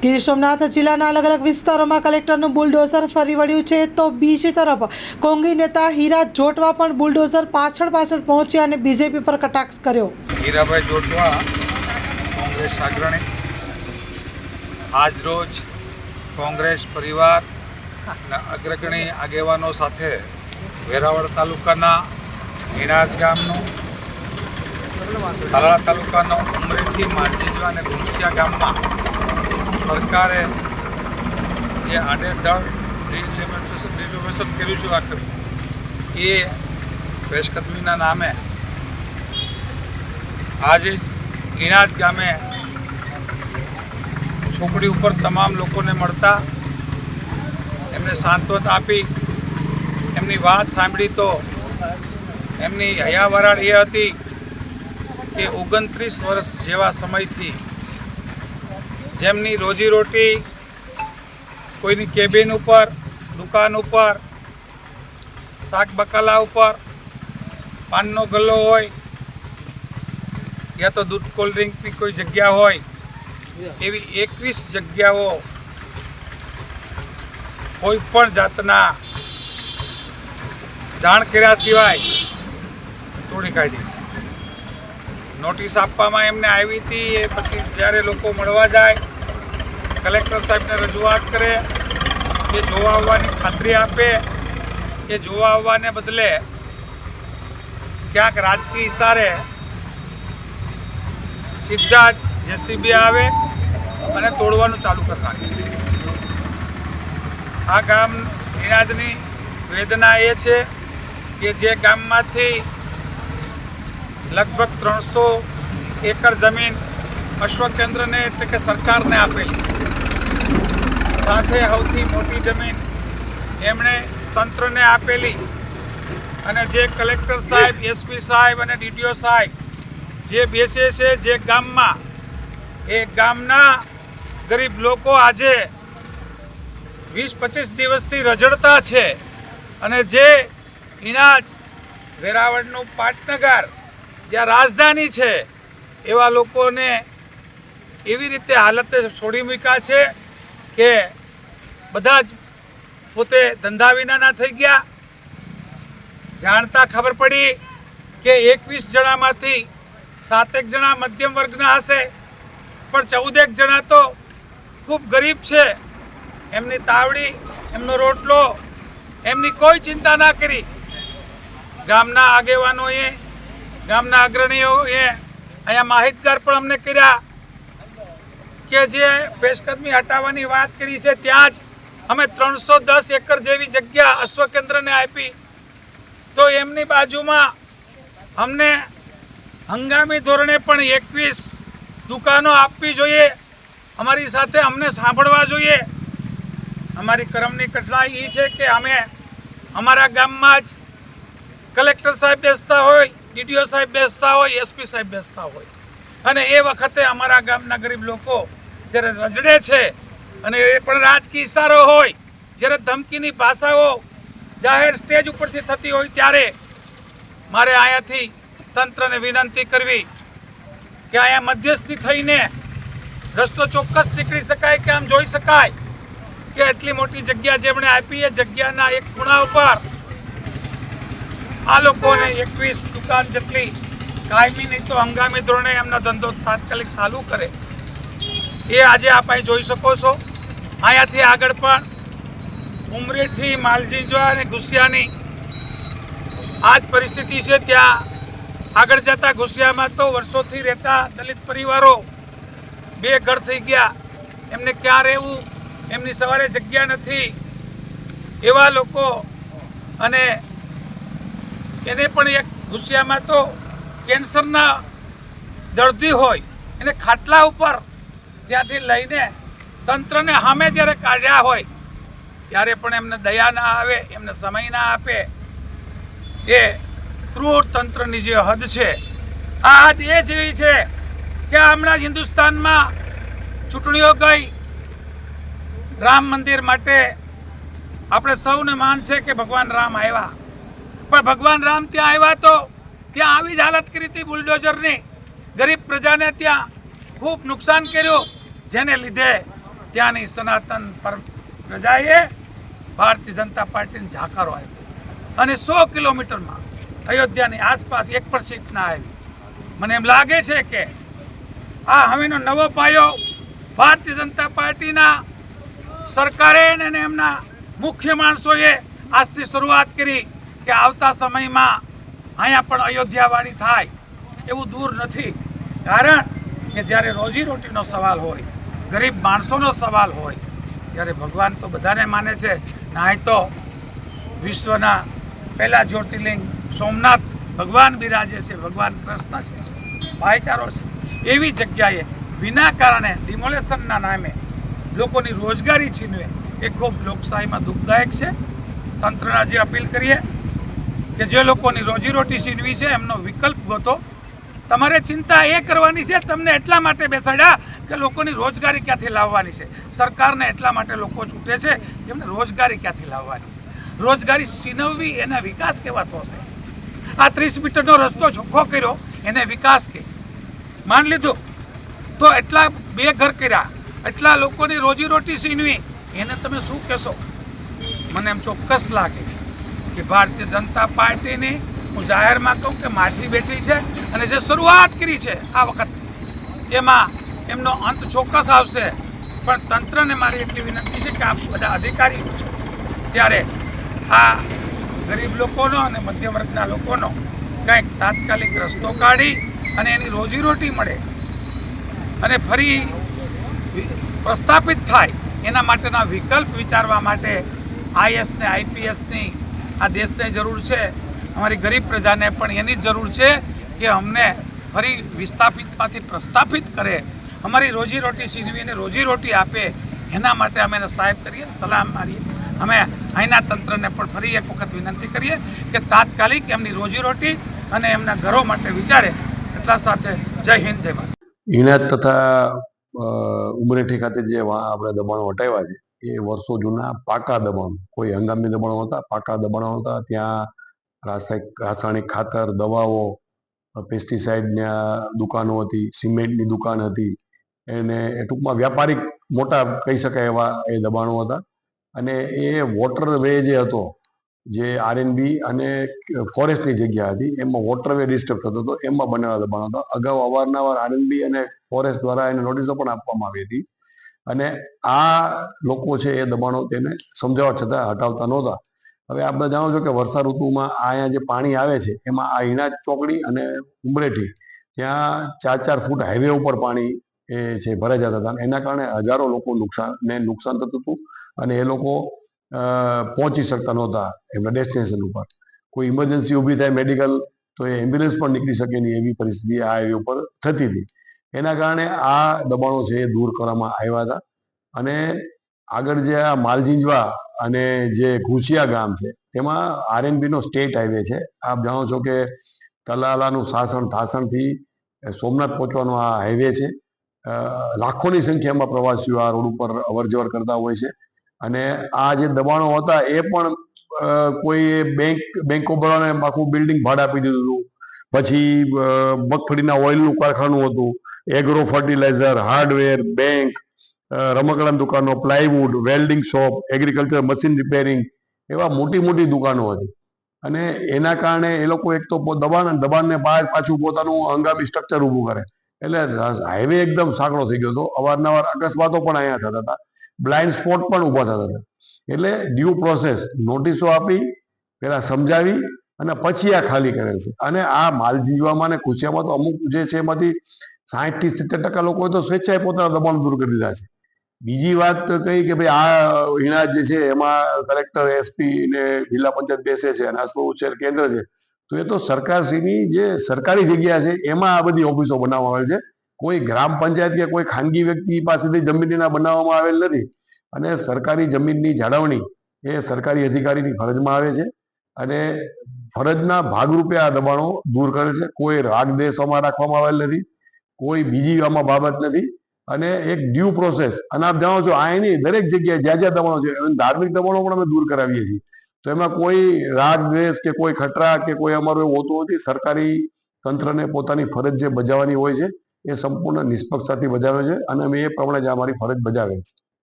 ગીર સોમનાથ જિલ્લાના અલગ અલગ વિસ્તારોમાં કલેક્ટરનું બુલડોઝર ફરી વળ્યું છે તો બીજી તરફ કોંગી નેતા હીરા જોટવા પણ બુલડોઝર પાછળ પહોંચ્યા અને બીજેપી પર કટાક્ષ કર્યો। હીરાભાઈ જોટવા કોંગ્રેસ અગ્રણી આજ રોજ કોંગ્રેસ પરિવારના અગ્રગણી આગેવાનો સાથે વેરાવળ તાલુકાના હિણાજ ગામનો તાલાળા તાલુકાનો ઉમરેઠી માલજીજવા અને ગુંસિયા ગામમાં સરકારે જે આડેધડ રિનોવેશન કર્યું છે એ પેશકદમીના નામે આજે હિણાજ ગામે છોકરી ઉપર તમામ લોકોને મળતા એમને સાંત્વના આપી એમની વાત સાંભળી તો એમની હૈયાવરાળ એ હતી કે 29 વર્ષ જેવા સમયથી જેમની રોજીરોટી કોઈની કેબિન ઉપર, દુકાન ઉપર, શાક બકાલા ઉપર, પાનનો ગલ્લો હોય યા તો દૂધ કોલ્ડ ડ્રિંકની કોઈ જગ્યા હોય એવી 21 જગ્યાઓ કોઈ પણ જાતના જાણ કર્યા સિવાય તોડી કાઢી। નોટિસ આપવામાં એમને આવી હતી એ પછી જ્યારે લોકો મળવા જાય કલેક્ટર સાહેબને રજૂઆત કરે એ જોવા આવવાની ખાતરી આપે એ જોવા આવવાને બદલે ક્યાંક રાજકીય ઇશારે સીધા જ જેસીબી આવે અને તોડવાનું ચાલુ કરી નાખે। આ ગામ હિણાજની વેદના એ છે કે જે ગામમાંથી લગભગ 300 એકર જમીન અશ્વકેન્દ્રને એટલે કે સરકારને આપેલી, સાથે સૌથી મોટી જમીન એમણે તંત્રને આપેલી અને જે કલેક્ટર સાહેબ, એસપી સાહેબ અને ડીડીઓ સાહેબ જે બેસે છે જે ગામમાં એ ગામના ગરીબ લોકો આજે 20-25 દિવસથી રઝળતા છે અને જે હિણાજ વેરાવળનું પાટનગર જ્યાં રાજધાની છે એવા લોકોને એવી રીતે હાલતે છોડી મૂક્યા છે કે બધા જ પોતે ધંધા વિનાના થઈ ગયા। જાણતા ખબર પડી કે 21 જણામાંથી 7 જણા મધ્યમ વર્ગના હશે પણ 14 જણા તો ખૂબ ગરીબ છે। એમની તાવડી, એમનો રોટલો, એમની કોઈ ચિંતા ના કરી। ગામના આગેવાનોએ, ગામના અગ્રણીઓએ અહીંયા માહિતગાર પણ અમને કર્યા કે જે પેશકદમી હટાવવાની વાત કરી છે ત્યાં જ અમે 310 એકર જેવી જગ્યા અશ્વકેન્દ્રને આપી તો એમની બાજુમાં અમને હંગામી ધોરણે પણ 21 દુકાનો આપવી જોઈએ। અમારી સાથે અમને સાંભળવા જોઈએ। અમારી કરમની કઠણાઈ એ છે કે અમે અમારા ગામમાં જ કલેક્ટર સાહેબ બેસતા હોય, ડીડીઓ સાહેબ બેસતા હોય, એસપી સાહેબ બેસતા હોય અને એ વખતે અમારા ગામના ગરીબ લોકો જ્યારે રજડે છે અને એ પણ રાજકીય ઇશારો હોય, જ્યારે ધમકીની ભાષાઓ જાહેર સ્ટેજ ઉપરથી થતી હોય ત્યારે મારે અહીંયાથી તંત્રને વિનંતી કરવી કે અહીંયા મધ્યસ્થી થઈને રસ્તો ચોક્કસ નીકળી શકાય કે આમ જોઈ શકાય કે એટલી મોટી જગ્યા જેમણે આપી એ જગ્યાના એક ખૂણા ઉપર આ લોકોને 21 દુકાન જેટલી કાયમી નહીં તો હંગામી ધોરણે એમનો ધંધો તાત્કાલિક ચાલુ કરે એ આજે આપ અહીં જોઈ શકો છો। અહીંયાથી આગળ પણ ઉમરેઠી, માલજીજવા અને ગુંસિયાની આ જ પરિસ્થિતિ છે। ત્યાં આગળ જતા ગુંસિયામાં તો વર્ષોથી રહેતા દલિત પરિવારો 2 ઘર થઈ ગયા, એમને ક્યાં રહેવું, એમની સવારે જગ્યા નથી એવા લોકો અને એને પણ એક ગુંસિયામાં તો કેન્સરના દર્દી હોય એને ખાટલા ઉપર ત્યાંથી લઈને તંત્રને સામે જ્યારે કાઢ્યા હોય ત્યારે પણ એમને દયા ના આવે, એમને સમય ના આપે। એ ક્રૂર તંત્રની જે હદ છે આ હદ એ જેવી છે કે હમણાં જ હિન્દુસ્તાનમાં ચૂંટણીઓ ગઈ, રામ મંદિર માટે આપણે સૌને માન છે કે ભગવાન રામ આવ્યા પણ ભગવાન રામ ત્યાં આવ્યા તો ત્યાં આવી જ હાલત કરી હતી બુલડોઝરની। ગરીબ પ્રજાને ત્યાં ખૂબ નુકસાન કર્યું જેને લીધે ત્યાંની સનાતન પર પ્રજાએ ભારતીય જનતા પાર્ટીને જાકારો આપ્યો અને 100 કિલોમીટરમાં અયોધ્યાની આસપાસ એક પણ સીટ ના આવી. મને એમ લાગે છે કે આ હવેનો નવો પાયો ભારતીય જનતા પાર્ટીના સરકારે અને એમના મુખ્ય માણસોએ આજથી શરૂઆત કરી કે આવતા સમયમાં અહીંયા પણ અયોધ્યાવાળી થાય એવું દૂર નથી. કારણ કે જ્યારે રોજીરોટીનો સવાલ હોય, ગરીબ માણસોનો સવાલ હોય, ત્યારે ભગવાન તો બધાને માને છે. નાય તો વિશ્વના પહેલા જ્યોતિર્લિંગ સોમનાથ ભગવાન બિરાજે છે, ભગવાન કૃષ્ણ છે, ભાઈચારો છે. એવી જગ્યાએ વિના કારણે ડિમોલેશનના નામે લોકોની રોજગારી છીનવે એ ખૂબ લોકશાહીમાં દુઃખદાયક છે. તંત્રના જે અપીલ કરીએ કે જે લોકોની રોજીરોટી છીનવી છે એમનો વિકલ્પ ગોતો. તમારે ચિંતા એ કરવાની છે, તમને એટલા માટે બેસાડ્યા કે લોકોની રોજગારી ક્યાંથી લાવવાની છે. સરકારને એટલા માટે લોકો છૂટે છે કે એમને રોજગારી ક્યાંથી લાવવાની. રોજગારી છીનવવી એને વિકાસ કહેવાતો હશે. આ 30 મીટરનો રસ્તો ચોખ્ખો કર્યો એને વિકાસ કે માન લીધું તો એટલા 2 ઘર કર્યા, એટલા લોકોની રોજીરોટી છીનવી, એને તમે શું કહેશો? મને એમ ચોક્કસ લાગે કે ભારતીય જનતા પાર્ટીની હું જાહેરમાં કહું કે માઠી બેઠી છે અને જે શરૂઆત કરી છે આ વખતથી એમાં એમનો અંત ચોક્કસ આવશે. પણ તંત્રને મારી એટલી વિનંતી છે કે આ બધા અધિકારીઓ છે ત્યારે આ ગરીબ લોકોનો અને મધ્યમ વર્ગના લોકોનો કંઈક તાત્કાલિક રસ્તો કાઢી અને એની રોજીરોટી મળે અને ફરી પ્રસ્થાપિત થાય એના માટેના વિકલ્પ વિચારવા માટે આઈએસ ને આઈપીએસની આ દેશને જરૂર છે. અમારી ગરીબ પ્રજાને પણ એની જ જરૂર છે કે અમને ફરી વિસ્થાપિતમાંથી પ્રસ્થાપિત કરે, અમારી રોજીરોટી છીનવીને રોજીરોટી આપે. એના માટે અમે એને સાહેબ કરીએ, સલામ મારીએ. અમે અહીંના તંત્રને પણ ફરી એક વખત વિનંતી કરીએ કે તાત્કાલિક એમની રોજીરોટી અને એમના ઘરો માટે વિચારે. એટલા સાથે જય હિન્દ, જય ભારત. ઈનાજ તથા ઉમરેઠી ખાતે જે આપણે દબાણો હટાવ્યા છે એ વર્ષો જૂના પાકા દબાણો, કોઈ હંગામી દબાણો હતા, પાકા દબાણો હતા. ત્યાં રાસાયણિક ખાતર, દવાઓ, પેસ્ટિસાઇડના દુકાનો હતી, સિમેન્ટની દુકાન હતી, એને ટૂંકમાં વ્યાપારિક મોટા કહી શકાય એવા એ દબાણો હતા. અને એ વોટરવે જે હતો, જે આરએનબી અને ફોરેસ્ટની જગ્યા હતી, એમાં વોટરવે ડિસ્ટર્બ થતો હતો, એમાં બનેલા દબાણો હતા. અગાઉ અવારનવાર આરએનબી અને ફોરેસ્ટ દ્વારા એને નોટિસો પણ આપવામાં આવી હતી. અને આ લોકો છે એ દબાણો તેને સમજાવવા છતાં હટાવતા નહોતા. હવે આપણે જાણો છો કે વર્ષા ઋતુમાં અહીંયા જે પાણી આવે છે એમાં આ ઈનાજ ચોકડી અને ઉમરેઠી ત્યાં 4-4 ફૂટ હાઈવે ઉપર પાણી એ છે ભરાઈ જતા હતા. એના કારણે હજારો લોકો નુકસાન થતું હતું અને એ લોકો પહોંચી શકતા નહોતા એમના ડેસ્ટિનેશન ઉપર. કોઈ ઇમરજન્સી ઊભી થાય મેડિકલ તો એ એમ્બ્યુલન્સ પણ નીકળી શકે નહીં એવી પરિસ્થિતિ આ હાઈવે ઉપર થતી હતી. એના કારણે આ દબાણો છે એ દૂર કરવામાં આવ્યા હતા. અને આગળ જે આ માલજીંજવા અને જે ઘુસિયા ગામ છે તેમાં આરએનબીનો સ્ટેટ હાઈવે છે. આપ જાણો છો કે તલાલાનું થાસણથી સોમનાથ પહોંચવાનો આ હાઈવે છે. લાખોની સંખ્યામાં પ્રવાસીઓ આ રોડ ઉપર અવર જવર કરતા હોય છે. અને આ જે દબાણો હતા એ પણ કોઈ બેંક ઓફ બરોડાને આખું બિલ્ડિંગ ભાડા આપી દીધું હતું. પછી મગફળીના ઓઇલનું કારખાનું હતું, એગ્રો ફર્ટિલાઇઝર, હાર્ડવેર, બેંક, રમકડાની દુકાનો, plywood, welding shop, agriculture machine repairing, એવા મોટી મોટી દુકાનો હતી. અને એના કારણે એ લોકો એક તો દબાણને પાછું પોતાનું હંગામી સ્ટ્રક્ચર ઊભું કરે એટલે હાઈવે એકદમ સાંકડો થઈ ગયો હતો. અવારનવાર અકસ્માતો પણ અહીંયા થતા હતા, બ્લાઇન્ડ સ્પોટ પણ ઊભા થતા હતા. એટલે ડ્યુ પ્રોસેસ નોટિસો આપી, પેલા સમજાવી અને પછી આ ખાલી કરેલ છે. અને આ માલજીંજવામાં અને કુશિયામાં તો અમુક જે છે એમાંથી 60 થી 70% લોકોએ તો સ્વેચ્છાએ પોતાના દબાણ દૂર કરી દીધા છે. બીજી વાત કહી કે ભાઈ આ ઈનાજ જે છે એમાં કલેક્ટર, એસપી ને જિલ્લા પંચાયત બેસે છે અને આ ઉછેર કેન્દ્ર છે, તો એ તો સરકારશ્રીની જે સરકારી જગ્યા છે એમાં આ બધી ઓફિસો બનાવવામાં આવેલ છે. કોઈ ગ્રામ પંચાયત કે કોઈ ખાનગી વ્યક્તિ પાસેથી જમીનના બનાવવામાં આવેલ નથી. અને સરકારી જમીનની જાળવણી એ સરકારી અધિકારીની ફરજમાં આવે છે અને ફરજના ભાગરૂપે આ દબાણો દૂર કરે છે. કોઈ રાગ દેશોમાં રાખવામાં આવેલ નથી, કોઈ બીજી આમાં બાબત નથી. અને એક ડ્યુ પ્રોસેસ, અને આપ જાણો છો અહીંની દરેક જગ્યાએ જ્યાં જ્યાં દબાણો છે, ધાર્મિક દબાણો પણ અમે દૂર કરાવીએ છીએ. તો એમાં કોઈ રાગ દ્વેષ કે કોઈ ખતરા કે કોઈ અમારું એવું હોતું નથી. સરકારી તંત્રને પોતાની ફરજ જે બજાવવાની હોય છે એ સંપૂર્ણ નિષ્પક્ષતાથી બજાવે છે અને અમે એ પ્રમાણે જ અમારી ફરજ બજાવે છે.